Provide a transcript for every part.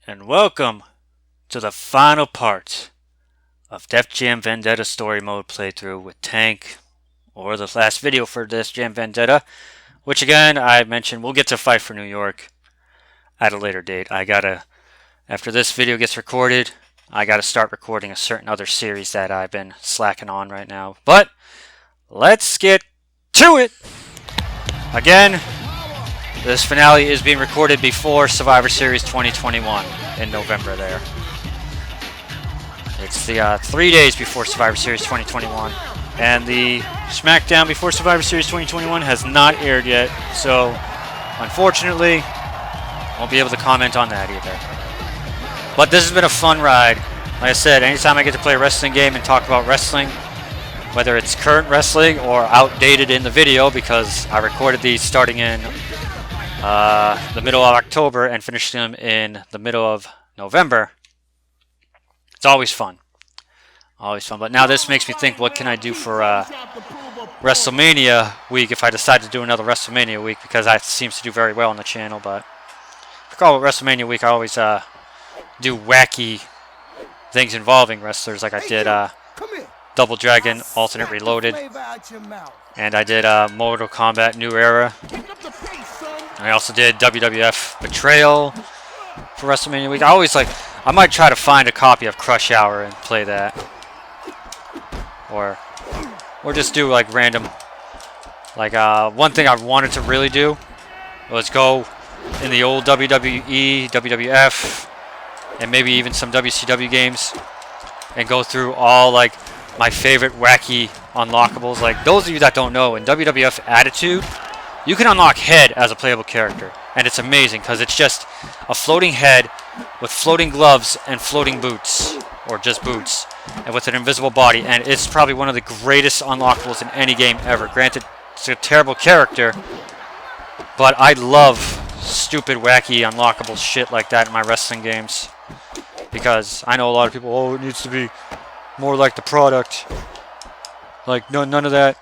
and welcome to the final part of Def Jam Vendetta Story Mode playthrough with Tank, or the last video for Def Jam Vendetta, which again, I mentioned we'll get to Fight for New York at a later date. After this video gets recorded, I gotta start recording a certain other series that I've been slacking on right now. But, let's get to it! Again, this finale is being recorded before Survivor Series 2021 in November there. It's the 3 days before Survivor Series 2021. And the SmackDown before Survivor Series 2021 has not aired yet. So, unfortunately, won't be able to comment on that either. But this has been a fun ride. Like I said, anytime I get to play a wrestling game and talk about wrestling, whether it's current wrestling or outdated in the video, because I recorded these starting in the middle of October and finished them in the middle of November. It's always fun. Always fun. But now this makes me think, what can I do for WrestleMania week if I decide to do another WrestleMania week, because that seems to do very well on the channel. But if you call it WrestleMania week, I always do wacky things involving wrestlers, like I did Double Dragon Alternate Reloaded, and I did Mortal Kombat New Era. I also did WWF Betrayal for WrestleMania week. I might try to find a copy of Crush Hour and play that, or just do like random. Like one thing I wanted to really do was go in the old WWE, WWF, and maybe even some WCW games, and go through all like my favorite wacky unlockables. Like, those of you that don't know, in WWF Attitude, you can unlock Head as a playable character, and it's amazing because it's just a floating head with floating gloves and floating boots, or just boots, and with an invisible body, and it's probably one of the greatest unlockables in any game ever. Granted, it's a terrible character, but I love stupid, wacky, unlockable shit like that in my wrestling games, because I know a lot of people, oh, it needs to be more like the product, like none of that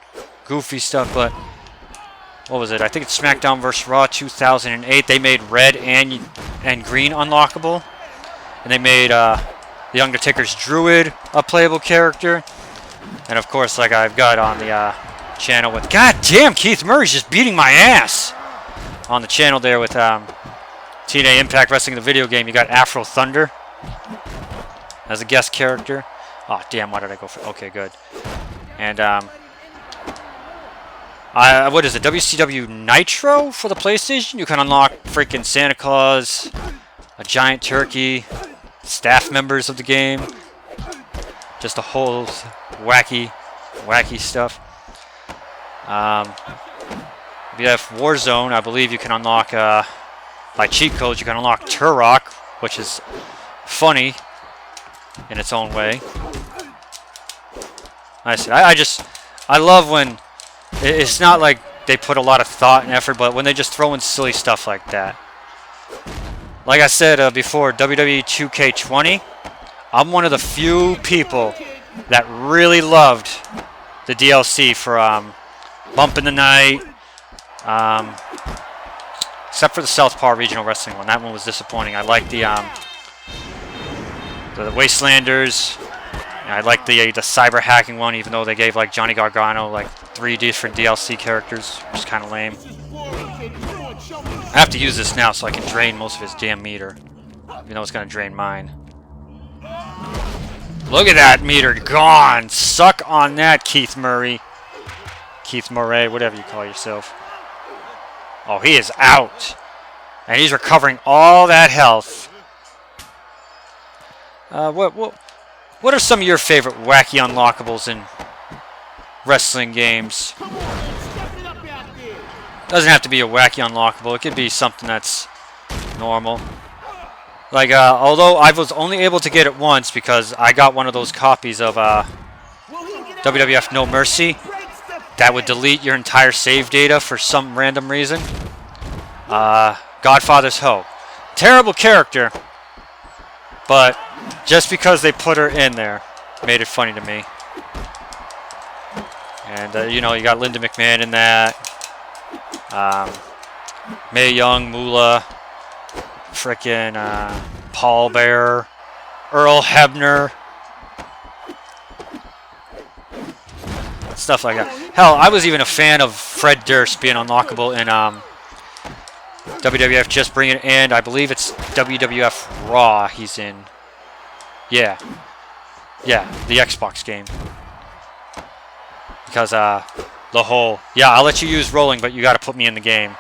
goofy stuff. But what was it? I think it's SmackDown vs. Raw 2008. They made red and green unlockable, and they made the Undertaker's Druid a playable character, and of course, like I've got on the channel with, god damn, Keith Murray's just beating my ass on the channel there with TNA Impact Wrestling, the video game. You got Afro Thunder as a guest character. Oh, damn, why did I go for... Okay, good. And, what is it? WCW Nitro for the PlayStation? You can unlock freaking Santa Claus, a giant turkey, staff members of the game. Just a whole wacky stuff. If you have Warzone, I believe you can unlock, by cheat codes, you can unlock Turok, which is funny in its own way. I love when it's not like they put a lot of thought and effort, but when they just throw in silly stuff like that. Like I said before, WWE 2K20, I'm one of the few people that really loved the DLC for Bump in the Night, except for the Southpaw Regional Wrestling one. That one was disappointing. I liked the Wastelanders. I like the cyber hacking one, even though they gave like Johnny Gargano like 3 different DLC characters, which is kind of lame. I have to use this now so I can drain most of his damn meter, even though it's gonna drain mine. Look at that meter gone. Suck on that, Keith Murray. Keith Murray, whatever you call yourself. Oh, he is out, and he's recovering all that health. What are some of your favorite wacky unlockables in wrestling games? Doesn't have to be a wacky unlockable. It could be something that's normal. Like, although I was only able to get it once because I got one of those copies of WWF No Mercy that would delete your entire save data for some random reason. Godfather's Hoe. Terrible character, but just because they put her in there made it funny to me. And, you know, you got Linda McMahon in that. Mae Young, Moolah, frickin' Paul Bear, Earl Hebner, stuff like that. Hell, I was even a fan of Fred Durst being unlockable in WWF Just Bring It, and I believe it's WWF Raw he's in. Yeah. Yeah, the Xbox game. Because, the whole, yeah, I'll let you use rolling, but you gotta put me in the game.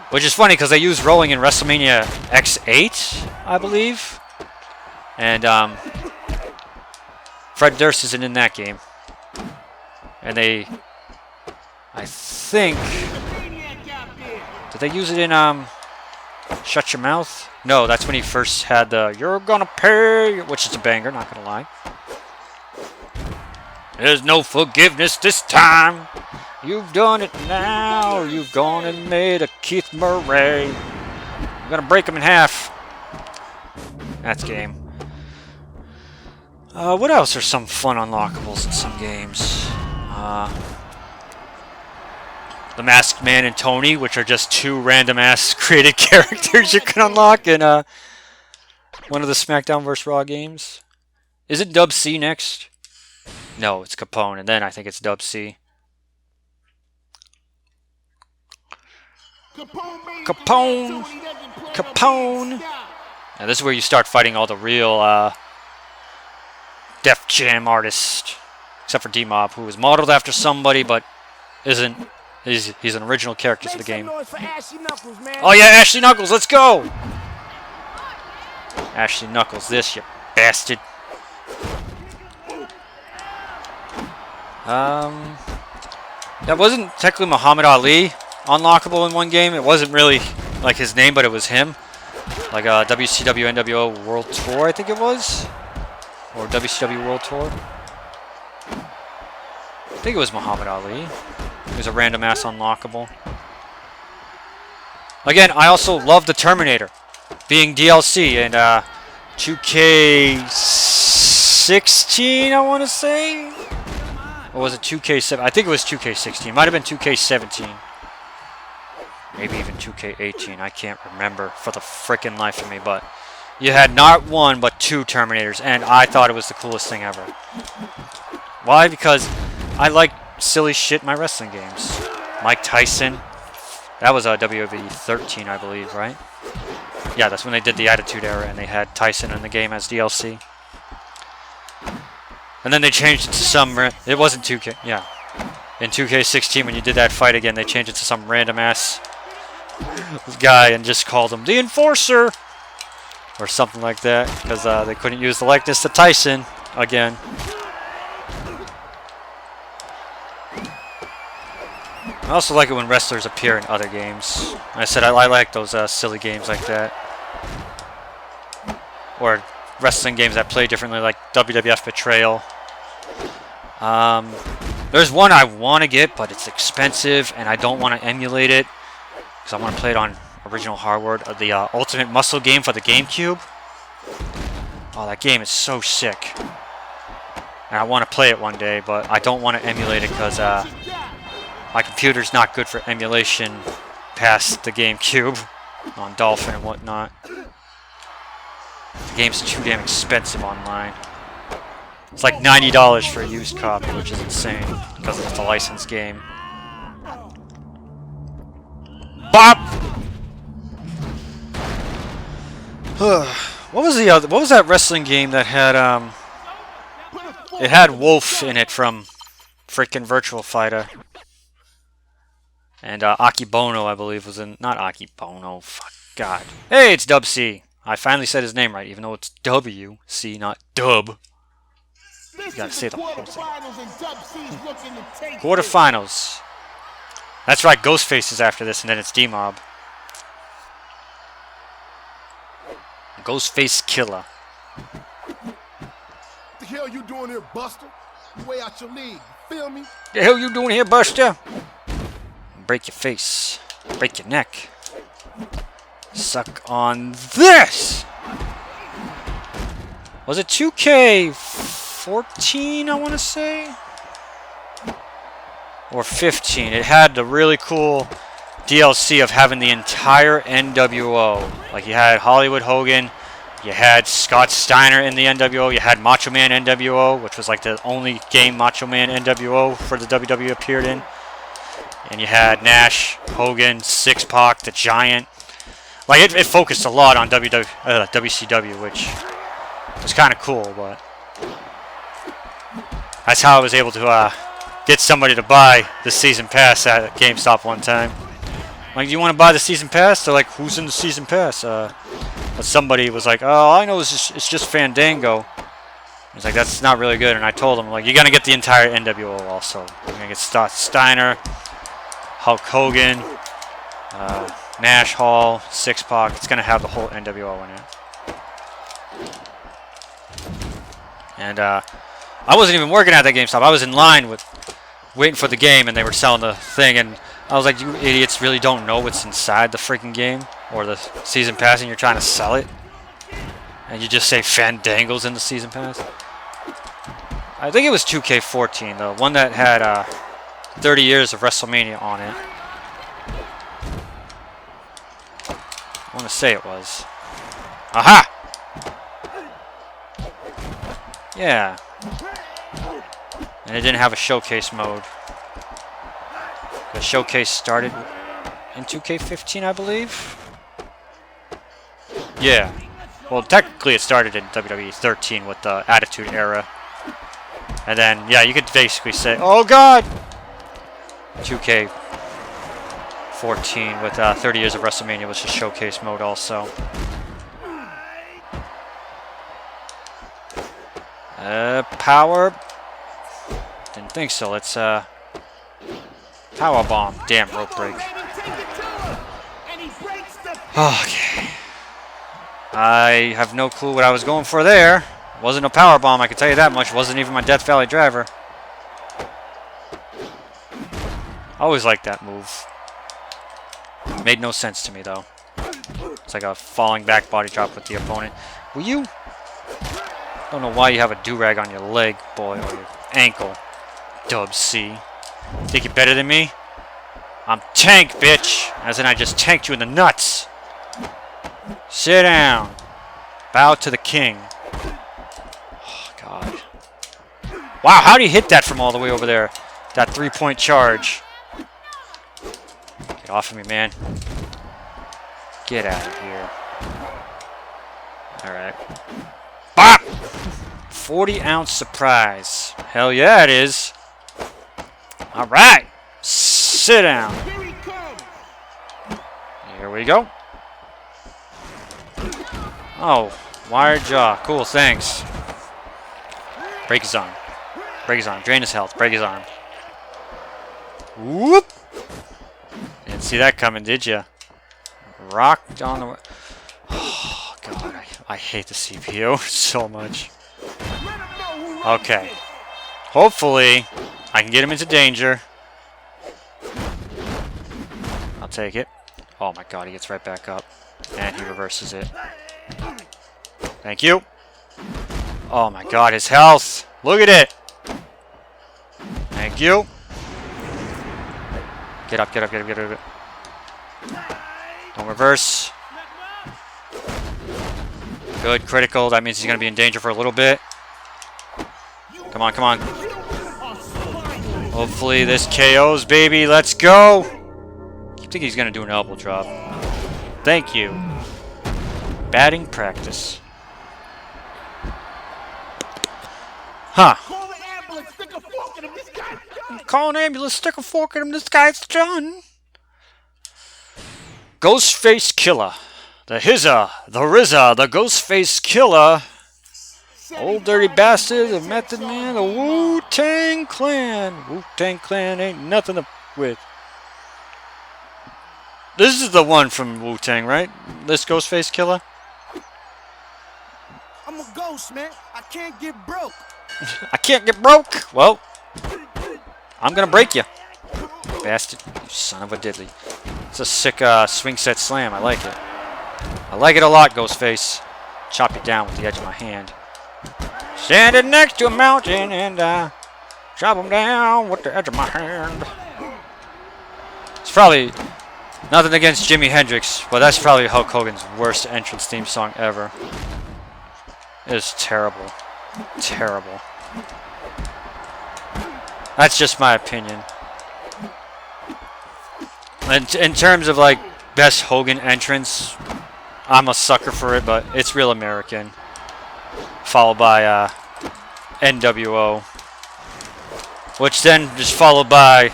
Which is funny, because they used rolling in WrestleMania X8, I believe. And, Fred Durst isn't in that game. And they, I think, did they use it in, Shut Your Mouth? No, that's when he first had the, You're Gonna Pay, which is a banger, not gonna lie. There's no forgiveness this time. You've done it now. You've gone and made a Keith Murray. I'm gonna break him in half. That's game. What else are some fun unlockables in some games? The Masked Man and Tony, which are just two random-ass created characters you can unlock in one of the SmackDown vs. Raw games. Is it Dub C next? No, it's Capone, and then I think it's Dub C. Capone! Capone! Now this is where you start fighting all the real Def Jam artists. Except for D-Mob, who was modeled after somebody, but isn't. He's an original character to the game. Oh yeah, Ashley Knuckles, let's go! Ashley Knuckles, this, you bastard. That wasn't technically Muhammad Ali unlockable in one game. It wasn't really like his name, but it was him. Like WCW NWO World Tour, I think it was. Or WCW World Tour. I think it was Muhammad Ali. It was a random ass unlockable. Again, I also love the Terminator being DLC and 2K16, I want to say. Or was it 2K7? I think it was 2K16. It might have been 2K17. Maybe even 2K18. I can't remember for the frickin' life of me. But you had not one, but two Terminators. And I thought it was the coolest thing ever. Why? Because I like silly shit in my wrestling games. Mike Tyson. That was WWE 13, I believe, right? Yeah, that's when they did the Attitude Era. And they had Tyson in the game as DLC. And then they changed it to some... It wasn't 2K, yeah. In 2K16, when you did that fight again, they changed it to some random-ass guy and just called him the Enforcer! Or something like that, because they couldn't use the likeness to Tyson again. I also like it when wrestlers appear in other games. I said I like those silly games like that. Or wrestling games that play differently, like WWF Betrayal. There's one I want to get, but it's expensive, and I don't want to emulate it because I want to play it on original hardware. The Ultimate Muscle game for the GameCube. Oh, that game is so sick. And I want to play it one day, but I don't want to emulate it because my computer's not good for emulation past the GameCube on Dolphin and whatnot. The game's too damn expensive online. It's like $90 for a used copy, which is insane because it's a licensed game. Bop! What was the other? What was that wrestling game that had it had Wolf in it from freaking Virtual Fighter? And Akibono, I believe, was in... Not Akibono, fuck, God. Hey, it's Dub C. I finally said his name right, even though it's W-C, not Dub. You gotta say the whole thing. Quarterfinals. That's right, Ghostface is after this, and then it's D-Mob. Ghostface Killer. What the hell you doing here, Buster? You way out your league, you feel me? The hell you doing here, Buster? Break your face. Break your neck. Suck on this! Was it 2K14, I want to say? Or 15. It had the really cool DLC of having the entire NWO. Like you had Hollywood Hogan, you had Scott Steiner in the NWO, you had Macho Man NWO, which was like the only game Macho Man NWO for the WWE appeared in. And you had Nash, Hogan, Six-Pac, The Giant. Like it focused a lot on WCW, which was kind of cool, but that's how I was able to get somebody to buy the season pass at GameStop one time. Like, do you want to buy the season pass? They're like, who's in the season pass? But somebody was like, oh, I know it's just Fandango. I was like, that's not really good. And I told him, like, you're going to get the entire NWO also. You're going to get Scott Steiner, Hulk Hogan, Nash Hall, Six-Pac. It's going to have the whole NWO in it. And I wasn't even working at that GameStop. I was in line waiting for the game, and they were selling the thing. And I was like, you idiots really don't know what's inside the freaking game or the season pass, and you're trying to sell it? And you just say Fandango's in the season pass? I think it was 2K14, the one that had 30 years of WrestleMania on it. I want to say it was. Aha! Yeah. And it didn't have a showcase mode. The showcase started in 2K15, I believe. Yeah. Well, technically it started in WWE 13 with the Attitude Era. And then, yeah, you could basically say, oh god! 2K14 with 30 years of WrestleMania was just showcase mode also. Power. Didn't think so. Let's power bomb. Damn, rope break. Okay. I have no clue what I was going for there. Wasn't a power bomb, I can tell you that much. Wasn't even my Death Valley driver. Always liked that move. Made no sense to me though. It's like a falling back body drop with the opponent. Will you? Don't know why you have a do-rag on your leg, boy, or your ankle. Dub C. Think you're better than me? I'm Tank, bitch! As in I just tanked you in the nuts! Sit down. Bow to the king. Oh, God. Wow, how do you hit that from all the way over there? That three-point charge. Get off of me, man. Get out of here. Alright. Bop! 40-ounce surprise. Hell yeah, it is. Alright. Sit down. Here we go. Oh, wired jaw. Cool, thanks. Break his arm. Break his arm. Drain his health. Break his arm. Whoop! Didn't see that coming, did ya? Rocked on the... Oh, God. I hate the CPU so much. Okay. Hopefully, I can get him into danger. I'll take it. Oh, my God. He gets right back up. And he reverses it. Thank you. Oh my god, his health. Look at it. Thank you. Get up, get up, get up, get up. Don't reverse. Good, critical. That means he's going to be in danger for a little bit. Come on, come on. Hopefully this KOs, baby. Let's go. I think he's going to do an elbow drop. Thank you. Batting practice. Huh. Call an ambulance, stick a fork in him, this guy's done. Call an ambulance, stick a fork in him, this guy's done. Ghostface Killer. The Hizza, the RZA, the Ghostface Killer. Old Dirty Bastard, the Method Man, the Wu-Tang Clan. Wu-Tang Clan ain't nothing to with. This is the one from Wu-Tang, right? This Ghostface Killer? I'm a ghost, man. I can't get broke. I can't get broke. Well, I'm gonna break you, bastard. You son of a diddly. It's a sick swing set slam. I like it. I like it a lot, Ghostface. Chop you down with the edge of my hand. Standing next to a mountain and chop him down with the edge of my hand. It's probably Nothing against Jimi Hendrix, but that's probably Hulk Hogan's worst entrance theme song ever. It is terrible. Terrible. That's just my opinion. And in terms of like best Hogan entrance, I'm a sucker for it, but it's Real American. Followed by NWO. Which then just followed by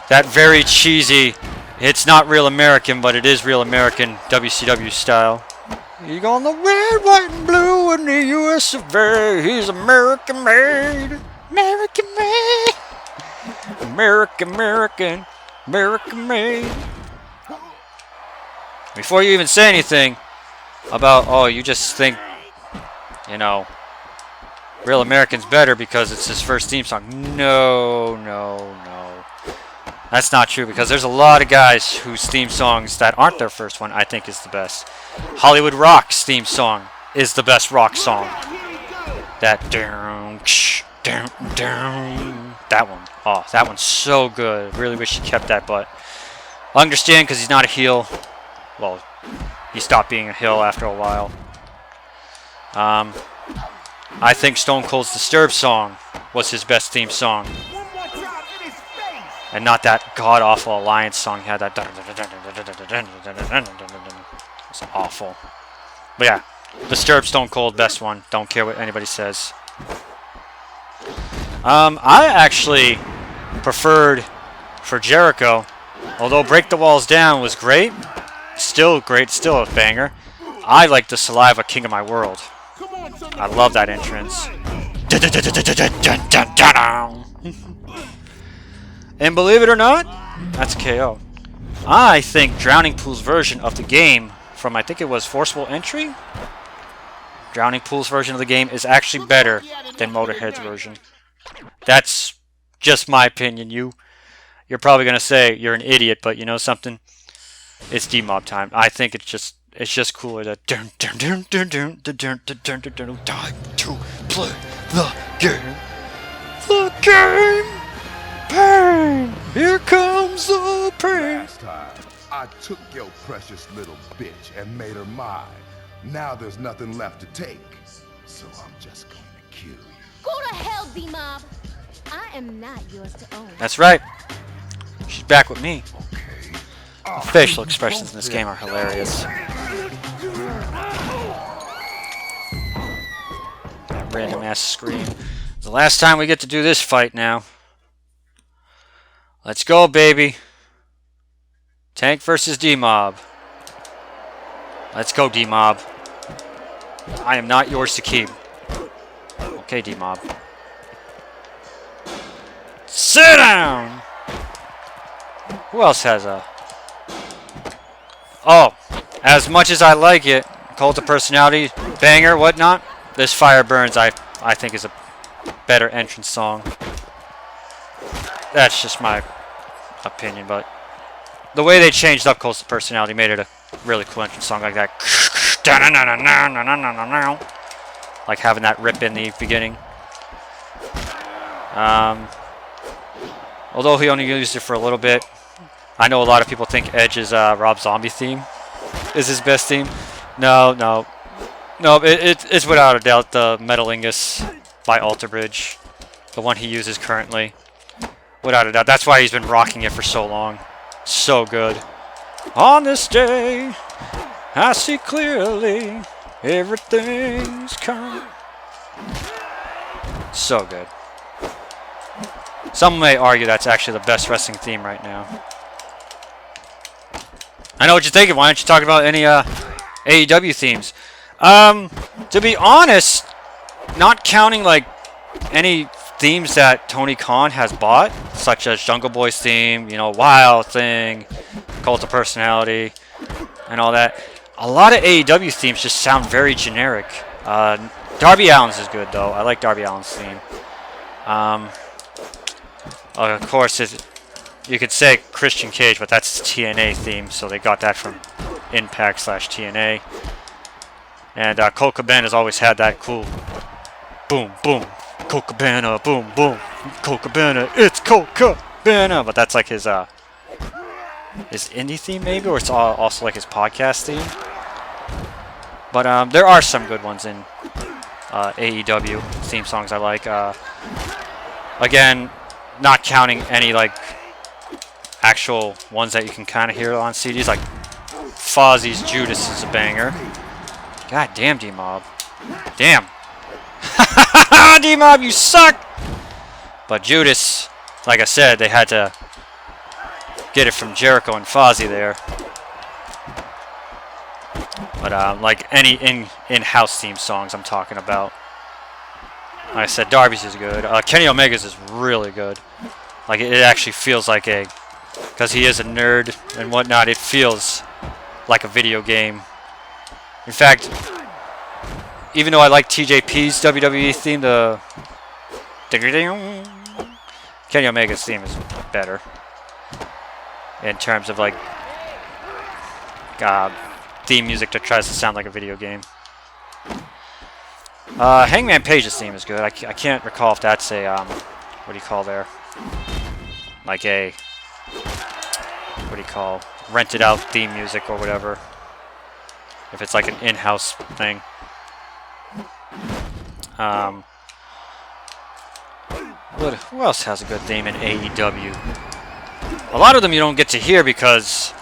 that very cheesy, it's not Real American, but it is Real American WCW style. You going the red, white, and blue in the US of A. He's American made. American made. American made. Before you even say anything about, oh, you just think, you know, Real American's better because it's his first theme song. No. That's not true, because there's a lot of guys whose theme songs that aren't their first one I think is the best. Hollywood Rock's theme song is the best rock song. That that one. Oh, that one's so good. Really wish he kept that, but I understand because he's not a heel. Well, he stopped being a heel after a while. I think Stone Cold's Disturbed song was his best theme song. And not that god-awful Alliance song he had. That it's awful. But yeah, Disturbed, Stone Cold, best one. Don't care what anybody says. I actually preferred for Jericho, although Break the Walls Down was great, still a banger. I like the Saliva King of My World. I love that entrance. And believe it or not, that's KO. I think Drowning Pool's version of the game from, I think it was Forcible Entry? Drowning Pool's version of the game is actually better than Motorhead's version. That's just my opinion. You're probably going to say you're an idiot, but you know something? It's D-Mob time. I think it's just cooler that time to play the game. The game! Pain! Here comes the pain! Last time, I took your precious little bitch and made her mine. Now there's nothing left to take. So I'm just going to kill you. Go to hell, D-Mob! I am not yours to own. That's right. She's back with me. Okay. The facial expressions in this game are hilarious. That random ass scream. The last time we get to do this fight now. Let's go, baby. Tank versus D-Mob. Let's go, D-Mob. I am not yours to keep. Okay, D-Mob. Sit down! Who else has a... Oh, as much as I like it, Cult of Personality, banger, whatnot, this Fire Burns I think is a better entrance song. That's just my opinion, but the way they changed up Cult of Personality made it a really cool entrance song like that. Like having that rip in the beginning. Although he only used it for a little bit. I know a lot of people think Edge's Rob Zombie theme is his best theme. No, it's without a doubt the Metalingus by Alter Bridge, the one he uses currently. Without a doubt, that's why he's been rocking it for so long. So good. On this day, I see clearly everything's come. So good. Some may argue that's actually the best wrestling theme right now. I know what you're thinking. Why don't you talk about any AEW themes? To be honest, not counting like any themes that Tony Khan has bought, such as Jungle Boy's theme, you know, Wild Thing, Cult of Personality, and all that. A lot of AEW themes just sound very generic. Darby Allin's is good though. I like Darby Allin's theme. Of course, you could say Christian Cage, but that's his TNA theme, so they got that from Impact/TNA. And Colt Cabana has always had that cool boom, boom, Colt Cabana, boom, boom, Colt Cabana, it's Colt Cabana. But that's like his his indie theme maybe, or it's also like his podcast theme. But there are some good ones in AEW theme songs I like. Again, not counting any like actual ones that you can kind of hear on CDs, like Fozzie's Judas is a banger. God damn, D-Mob. Damn. D-Mob, you suck! But Judas, like I said, they had to get it from Jericho and Fozzy there. But like any in-house theme songs I'm talking about. Like I said, Darby's is good. Kenny Omega's is really good. Like it actually feels like a, because he is a nerd and whatnot, it feels like a video game. In fact, even though I like TJP's WWE theme, the Kenny Omega's theme is better in terms of like theme music that tries to sound like a video game. Hangman Page's theme is good. I can't recall if that's a what do you call there? Like a, what do you call, rented out theme music or whatever. If it's like an in-house thing. Who else has a good theme in AEW? A lot of them you don't get to hear because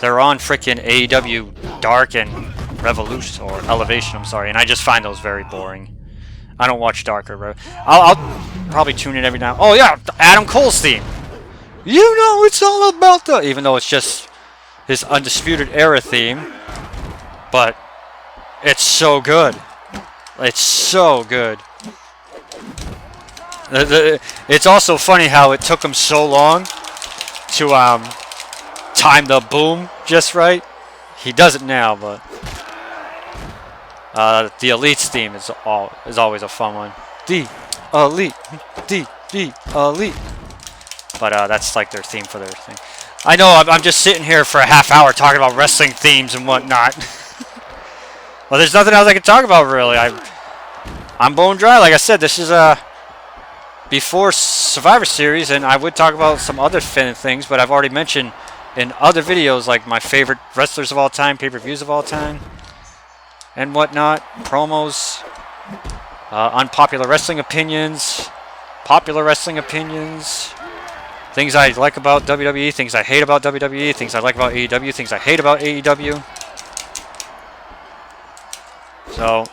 they're on frickin' AEW Dark and Revolution, or Elevation, I'm sorry, and I just find those very boring. I don't watch Dark or I'll probably tune in every now. Oh yeah, Adam Cole's theme. You know it's all about the, even though it's just his Undisputed Era theme, but it's so good. It's so good. It's also funny how it took him so long to time the boom just right. He does it now, but the Elite's theme is always a fun one. The Elite. But that's like their theme for their thing. I know I'm just sitting here for a half hour talking about wrestling themes and whatnot. Well, there's nothing else I can talk about really. I'm bone dry. Like I said, this is before Survivor Series, and I would talk about some other things, but I've already mentioned in other videos like my favorite wrestlers of all time, pay-per-views of all time, and whatnot, promos, unpopular wrestling opinions, popular wrestling opinions, things I like about WWE, things I hate about WWE, things I like about AEW, things I hate about AEW. So,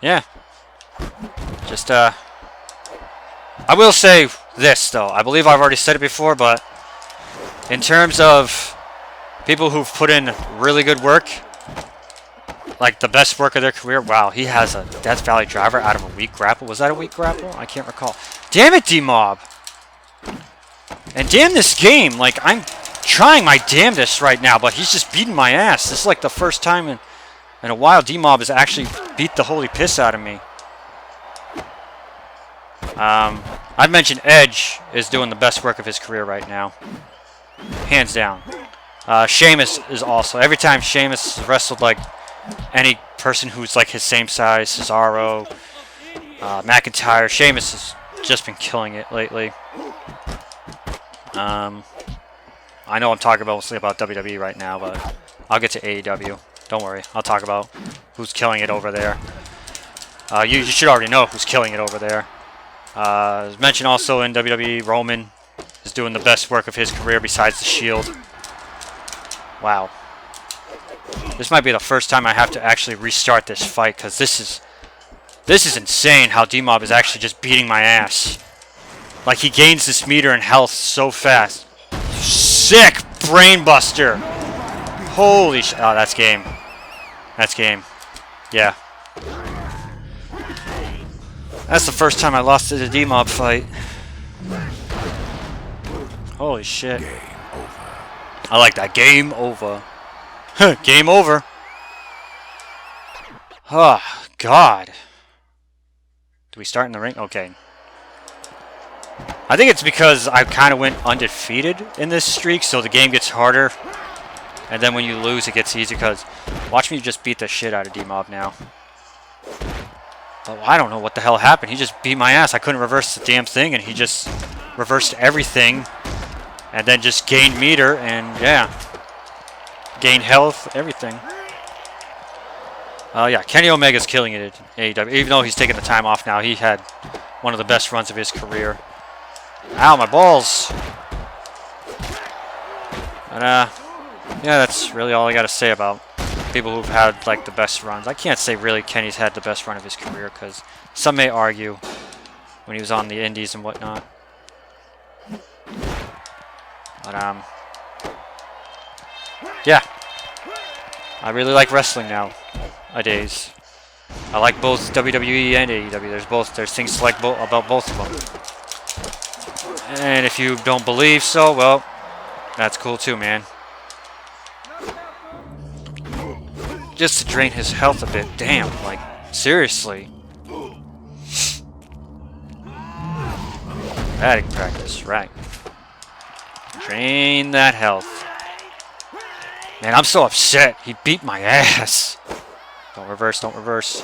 yeah. Just, I will say this, though. I believe I've already said it before, but in terms of people who've put in really good work, like the best work of their career, wow, he has a Death Valley driver out of a weak grapple. Was that a weak grapple? I can't recall. Damn it, D-Mob! And damn this game. Like, I'm trying my damnedest right now, but he's just beating my ass. This is like the first time in a while D-Mob has actually beat the holy piss out of me. I've mentioned Edge is doing the best work of his career right now. Hands down. Sheamus is also. Every time Sheamus has wrestled like any person who's like his same size, Cesaro, McIntyre, Sheamus has just been killing it lately. I know I'm talking mostly about WWE right now, but I'll get to AEW. Don't worry. I'll talk about who's killing it over there. You should already know who's killing it over there. As mentioned also in WWE, Roman is doing the best work of his career besides the Shield. Wow. This might be the first time I have to actually restart this fight, because this is insane how D-Mob is actually just beating my ass. Like, he gains this meter in health so fast. Sick brainbuster. Holy sh... Oh, that's game. That's game. Yeah. That's the first time I lost to the D-Mob fight. Holy shit. I like that. Game over. Game over. Oh, God. Do we start in the ring? Okay. I think it's because I kind of went undefeated in this streak, so the game gets harder. And then when you lose, it gets easier, because watch me just beat the shit out of D-Mob now. Oh, I don't know what the hell happened. He just beat my ass. I couldn't reverse the damn thing, and he just reversed everything. And then just gain meter and, yeah, gain health, everything. Yeah, Kenny Omega's killing it in AEW. Even though he's taking the time off now, he had one of the best runs of his career. Ow, my balls. But, yeah, that's really all I got to say about people who've had, like, the best runs. I can't say really Kenny's had the best run of his career, because some may argue when he was on the indies and whatnot. But, yeah. I really like wrestling nowadays. I like both WWE and AEW. There's things to like about both of them. And if you don't believe so, well, that's cool too, man. Just to drain his health a bit. Damn, like, seriously. Batting practice, right. Drain that health. Man, I'm so upset. He beat my ass. Don't reverse, don't reverse.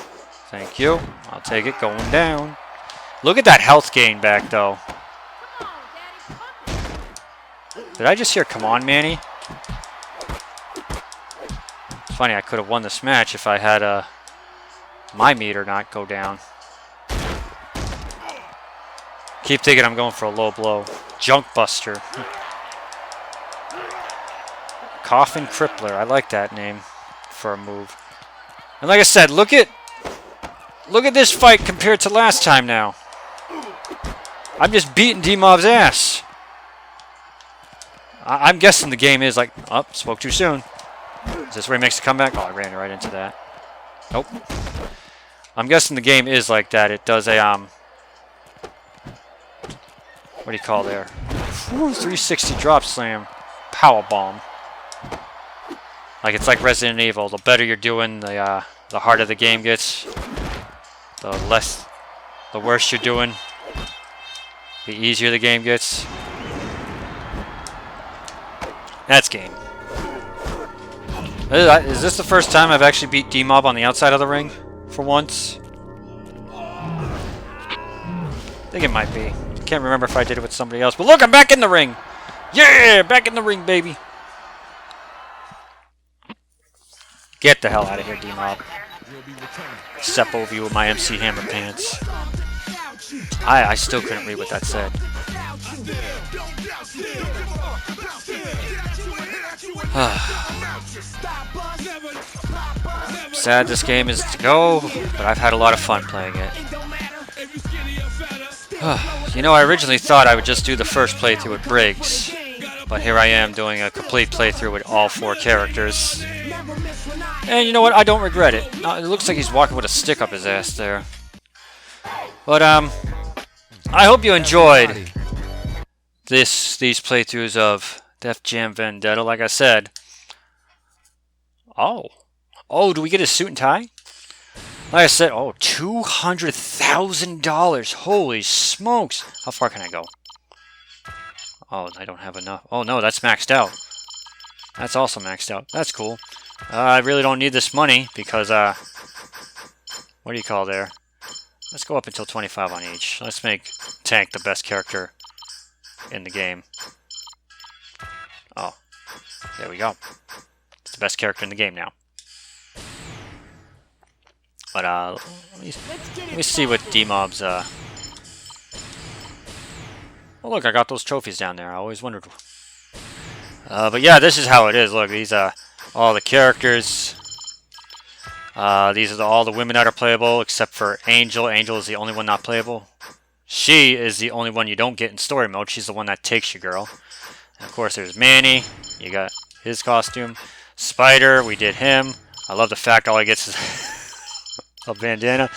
Thank you. I'll take it going down. Look at that health gain back, though. Did I just hear, come on, Manny? It's funny, I could have won this match if I had my meter not go down. Keep thinking I'm going for a low blow. Junk Buster. Coffin Crippler. I like that name for a move. And like I said, look at this fight compared to last time now. I'm just beating D-Mob's ass. I'm guessing the game is like... Oh, spoke too soon. Is this where he makes a comeback? Oh, I ran right into that. Nope. I'm guessing the game is like that. It does a... What do you call there? Ooh, 360 drop slam. Power bomb. Like it's like Resident Evil. The better you're doing, the harder the game gets. The worse you're doing, the easier the game gets. That's game. Is this the first time I've actually beat D-Mob on the outside of the ring? For once? I think it might be. Can't remember if I did it with somebody else. But look, I'm back in the ring! Yeah! Back in the ring, baby! Get the hell out of here, D-Mob. Step over you with my MC Hammer pants. I still couldn't read what that said. Sad this game is to go, but I've had a lot of fun playing it. You know, I originally thought I would just do the first playthrough with Briggs, but here I am doing a complete playthrough with all 4 characters. And you know what? I don't regret it. It looks like he's walking with a stick up his ass there. But I hope you enjoyed these playthroughs of Def Jam Vendetta. Like I said. Oh, do we get a suit and tie? Like I said, oh, $200,000. Holy smokes! How far can I go? Oh, I don't have enough. Oh no, that's maxed out. That's also maxed out. That's cool. I really don't need this money because, what do you call there? Let's go up until 25 on each. Let's make Tank the best character in the game. Oh, there we go. It's the best character in the game now. But, let me see what D-Mob's, Oh, look, I got those trophies down there. I always wondered. But yeah, this is how it is. Look, these are all the characters. These are all the women that are playable, except for Angel. Angel is the only one not playable. She is the only one you don't get in story mode. She's the one that takes you, girl. And of course, there's Manny. You got his costume. Spider, we did him. I love the fact all he gets is a bandana.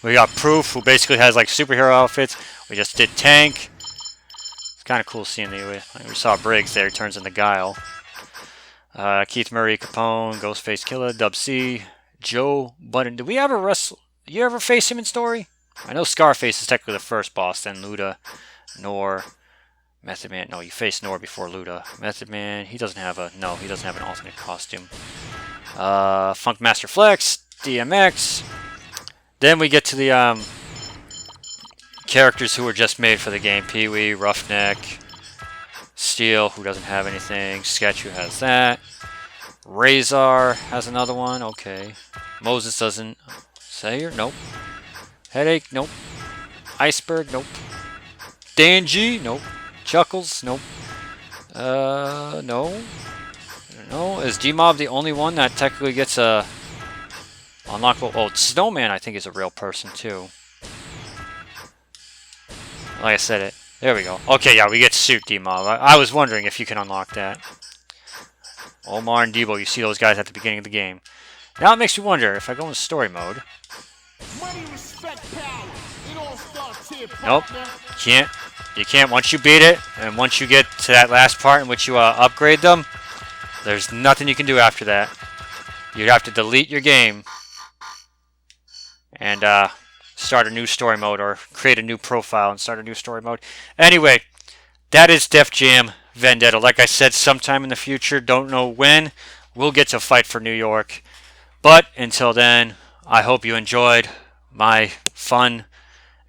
We got Proof, who basically has like superhero outfits. We just did Tank. It's kind of cool seeing we saw Briggs there. He turns into Guile. Keith Murray, Capone, Ghostface Killer, Dub C, Joe Budden. Did we ever wrestle? Did you ever face him in story? I know Scarface is technically the first boss, then Luda, Nor, Method Man. No, you faced Nor before Luda. Method Man, he doesn't have an alternate costume. Funk Master Flex, DMX. Then we get to the characters who were just made for the game. Pee-wee, Roughneck, Steel, who doesn't have anything. Sketch, who has that. Razor has another one. Okay. Moses doesn't. Sayer, nope. Headache, nope. Iceberg, nope. Danji, nope. Chuckles, nope. No. No. Is G-Mob the only one that technically gets a unlockable? Oh, Snowman, I think, is a real person, too. Like I said it. There we go. Okay, yeah, we get Suit D-Mob. I was wondering if you can unlock that. Omar and Debo, you see those guys at the beginning of the game. Now it makes me wonder if I go in story mode. Money, respect, power. It all starts here, Nope. partner. Can't. You can't. Once you beat it, and once you get to that last part in which you upgrade them, there's nothing you can do after that. You'd have to delete your game and start a new story mode, or create a new profile and start a new story mode. Anyway, that is Def Jam Vendetta. Like I said, sometime in the future, don't know when, we'll get to fight for New York. But until then, I hope you enjoyed my fun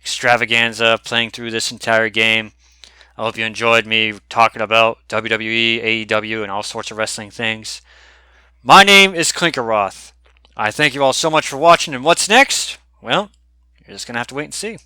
extravaganza playing through this entire game. I hope you enjoyed me talking about WWE, AEW, and all sorts of wrestling things. My name is Clinkeroith. I thank you all so much for watching, and what's next? Well, you're just going to have to wait and see.